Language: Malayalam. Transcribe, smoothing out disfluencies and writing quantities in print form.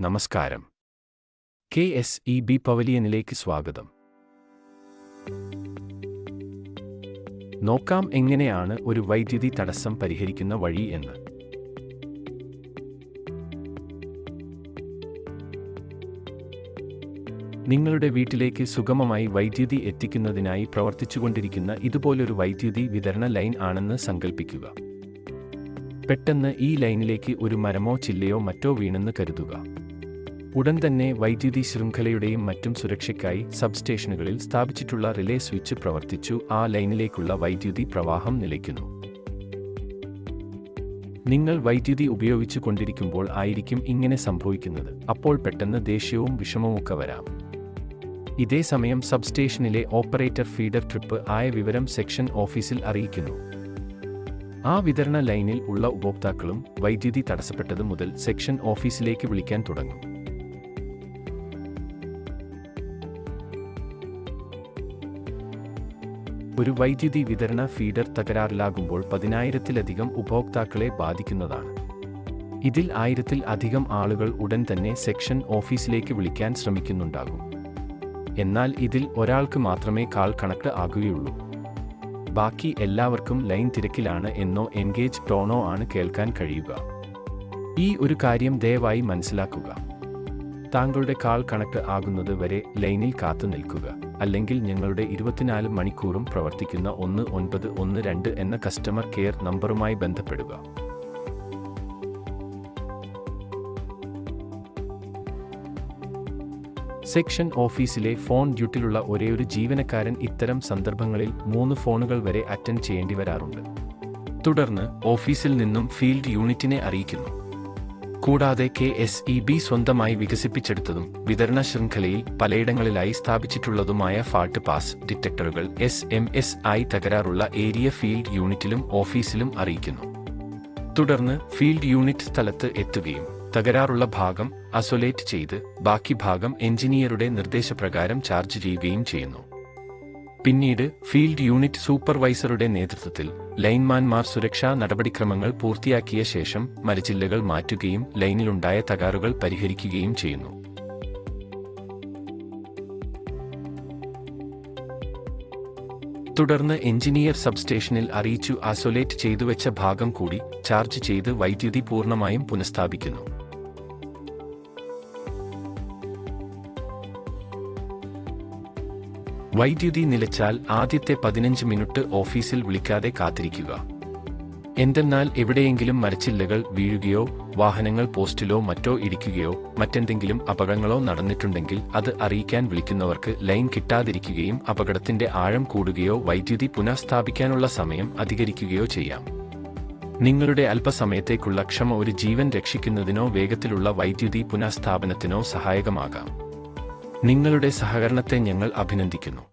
നമസ്കാരം. KSEB പവലിയനിലേക്ക് സ്വാഗതം. നോക്കാം എങ്ങനെയാണ് ഒരു വൈദ്യുതി തടസ്സം പരിഹരിക്കുന്ന വഴി എന്ന്. നിങ്ങളുടെ വീട്ടിലേക്ക് സുഗമമായി വൈദ്യുതി എത്തിക്കുന്നതിനായി പ്രവർത്തിച്ചുകൊണ്ടിരിക്കുന്ന ഇതുപോലൊരു വൈദ്യുതി വിതരണ ലൈൻ ആണെന്ന് സങ്കൽപ്പിക്കുക. പെട്ടെന്ന് ഈ ലൈനിലേക്ക് ഒരു മരമോ ചില്ലയോ മറ്റോ വീണെന്ന് കരുതുക. ഉടൻ തന്നെ വൈദ്യുതി ശൃംഖലയുടെയും മറ്റും സുരക്ഷയ്ക്കായി സബ്സ്റ്റേഷനുകളിൽ സ്ഥാപിച്ചിട്ടുള്ള റിലേ സ്വിച്ച് പ്രവർത്തിച്ചു ആ ലൈനിലേക്കുള്ള വൈദ്യുതി പ്രവാഹം നിലയ്ക്കുന്നു. നിങ്ങൾ വൈദ്യുതി ഉപയോഗിച്ചു കൊണ്ടിരിക്കുമ്പോൾ ആയിരിക്കും ഇങ്ങനെ സംഭവിക്കുന്നത്. അപ്പോൾ പെട്ടെന്ന് ദേഷ്യവും വിഷമവുമൊക്കെ വരാം. ഇതേ സമയം സബ്സ്റ്റേഷനിലെ ഓപ്പറേറ്റർ ഫീഡർ ട്രിപ്പ് ആയ വിവരം സെക്ഷൻ ഓഫീസിൽ അറിയിക്കുന്നു. ആ വിതരണ ലൈനിൽ ഉള്ള ഉപഭോക്താക്കളും വൈദ്യുതി തടസ്സപ്പെട്ടത് മുതൽ സെക്ഷൻ ഓഫീസിലേക്ക് വിളിക്കാൻ തുടങ്ങും. ഒരു വൈദ്യുതി വിതരണ ഫീഡർ തകരാറിലാകുമ്പോൾ 10,000-ത്തിലധികം ഉപഭോക്താക്കളെ ബാധിക്കുന്നതാണ്. ഇതിൽ 1000-ൽ-അധികം ആളുകൾ ഉടൻ തന്നെ സെക്ഷൻ ഓഫീസിലേക്ക് വിളിക്കാൻ ശ്രമിക്കുന്നുണ്ടാകും. എന്നാൽ ഇതിൽ ഒരാൾക്ക് മാത്രമേ കാൾ കണക്ട് ആകുകയുള്ളൂ. ബാക്കി എല്ലാവർക്കും ലൈൻ തിരക്കിലാണ് എന്നോ എൻഗേജ് ടോണോ ആണ് കേൾക്കാൻ കഴിയുക. ഈ ഒരു കാര്യം ദയവായി മനസ്സിലാക്കുക. താങ്കളുടെ കാൾ കണക്ട് ആകുന്നത് വരെ ലൈനിൽ കാത്തു നിൽക്കുക. അല്ലെങ്കിൽ ഞങ്ങളുടെ 24 മണിക്കൂറും പ്രവർത്തിക്കുന്ന 1912 എന്ന കസ്റ്റമർ കെയർ നമ്പറുമായി ബന്ധപ്പെടുക. സെക്ഷൻ ഓഫീസിലെ ഫോൺ ഡ്യൂട്ടിലുള്ള ഒരേയൊരു ജീവനക്കാരൻ ഇത്തരം സന്ദർഭങ്ങളിൽ 3 ഫോണുകൾ വരെ അറ്റൻഡ് ചെയ്യേണ്ടി വരാറുണ്ട്. തുടർന്ന് ഓഫീസിൽ നിന്നും ഫീൽഡ് യൂണിറ്റിനെ അറിയിക്കുന്നു. കൂടാതെ KSEB സ്വന്തമായി വികസിപ്പിച്ചെടുത്തതും വിതരണ ശൃംഖലയിൽ പലയിടങ്ങളിലായി സ്ഥാപിച്ചിട്ടുള്ളതുമായ ഫാൾട്ട് പാസ് ഡിറ്റക്ടറുകൾ SMS ആയി തകരാറുള്ള ഏരിയ ഫീൽഡ് യൂണിറ്റിലും ഓഫീസിലും അറിയിക്കുന്നു. തുടർന്ന് ഫീൽഡ് യൂണിറ്റ് സ്ഥലത്ത് എത്തുകയും തകരാറുള്ള ഭാഗം ഐസൊലേറ്റ് ചെയ്ത് ബാക്കി ഭാഗം എഞ്ചിനീയറുടെ നിർദ്ദേശപ്രകാരം ചാർജ് ചെയ്യുകയും ചെയ്യുന്നു. പിന്നീട് ഫീൽഡ് യൂണിറ്റ് സൂപ്പർവൈസറുടെ നേതൃത്വത്തിൽ ലൈൻമാൻമാർ സുരക്ഷാ നടപടിക്രമങ്ങൾ പൂർത്തിയാക്കിയ ശേഷം മരച്ചില്ലകൾ മാറ്റുകയും ലൈനിലുണ്ടായ തകരാറുകൾ പരിഹരിക്കുകയും ചെയ്യുന്നു. തുടർന്ന് എഞ്ചിനീയർ സബ്സ്റ്റേഷനിൽ അറിയിച്ചു ഐസൊലേറ്റ് ചെയ്തുവെച്ച ഭാഗം കൂടി ചാർജ് ചെയ്ത് വൈദ്യുതി പൂർണ്ണമായും പുനഃസ്ഥാപിക്കുന്നു. വൈദ്യുതി നിലച്ചാൽ ആദ്യത്തെ 15 മിനിറ്റ് ഓഫീസിൽ വിളിക്കാതെ കാത്തിരിക്കുക. എന്തെന്നാൽ എവിടെയെങ്കിലും മരച്ചില്ലകൾ വീഴുകയോ വാഹനങ്ങൾ പോസ്റ്റിലോ മറ്റോ ഇടിക്കുകയോ മറ്റെന്തെങ്കിലും അപകടങ്ങളോ നടന്നിട്ടുണ്ടെങ്കിൽ അത് അറിയിക്കാൻ വിളിക്കുന്നവർക്ക് ലൈൻ കിട്ടാതിരിക്കുകയും അപകടത്തിന്റെ ആഴം കൂടുകയോ വൈദ്യുതി പുനഃസ്ഥാപിക്കാനുള്ള സമയം അധികരിക്കുകയോ ചെയ്യാം. നിങ്ങളുടെ അല്പസമയത്തേക്കുള്ള ക്ഷമ ഒരു ജീവൻ രക്ഷിക്കുന്നതിനോ വേഗത്തിലുള്ള വൈദ്യുതി പുനഃസ്ഥാപനത്തിനോ സഹായകമാകാം. നിങ്ങളുടെ സഹകരണത്തെ ഞങ്ങൾ അഭിനന്ദിക്കുന്നു.